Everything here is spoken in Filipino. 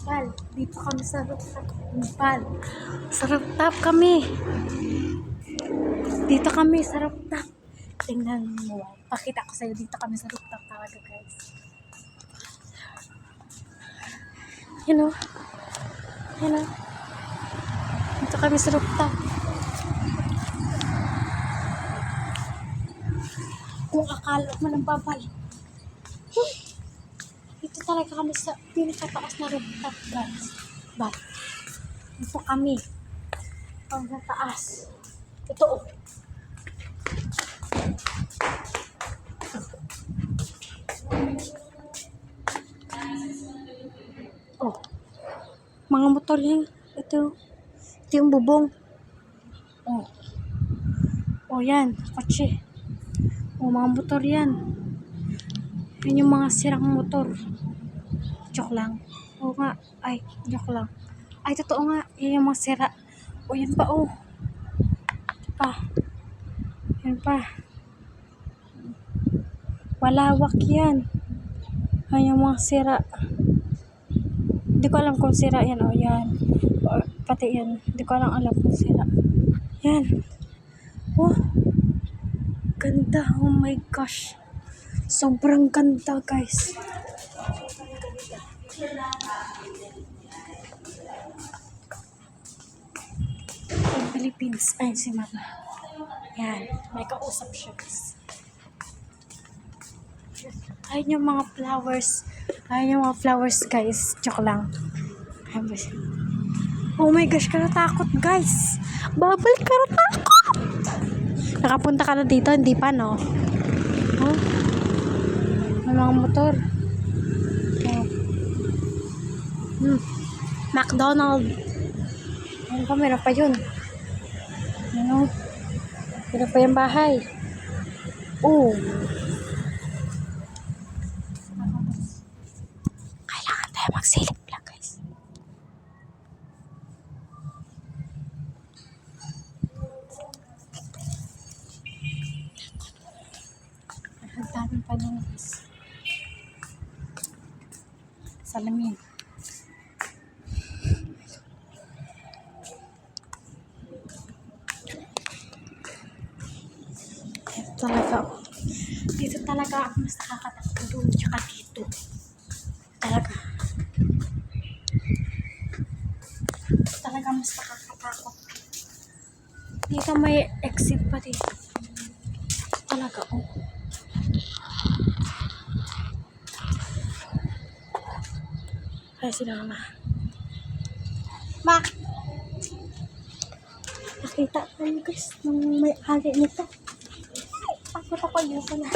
Pal, dito kami sa rooftop. Pal, sa rooftop kami. Dito kami sa rooftop. Tingnan mo. Pakita ko sa'yo. Dito kami sa rooftop talaga, guys. You know? Dito kami sa rooftop. Kung akala mo ng babal. Dito talaga kami sa pinakataas na rooftop, guys. Dito kami. Ang taas. Totoo. Oh. Mga motor yan. Ito yung bubong. Oh. Oh, yan. Kotse. Oh, mga motor yan. Yan yung mga sirang motor. Joke lang. Oo nga. Ay, joke lang. Ay, totoo nga. Yan yung mga sira. O, yan pa, oh. Yan pa. Malawak yan. Yan yung mga sira. Hindi ko alam kung sira yan. O, yan. O, pati yan. Hindi ko alam kung sira. Yan. Oh. Ganda. Oh my gosh. Sobrang ganda, guys. Philippines. Ay, si Mama. Yan. May kausap siya, guys. Ayun yung mga flowers. Ayun yung mga flowers, guys. Joke lang. Oh my gosh, karatakot, guys. Babalik karatakot. Nakapunta ka na dito, hindi pa, no? Oh. May mga motor. Oh. McDonald. Ayun pa, meron pa yun. Ano? Meron pa yung bahay. Oh. Kailangan tayo magsilip lang, guys. Ang daming pa niyan, guys. Salamin. Dito talaga ako mas nakakatakot doon tsaka dito talaga mas nakakatakot dito. May exit pa dito talaga. Oh, ay sila Mama. Nakita ko yun, guys, nung may ali nito. Takot ako dito na.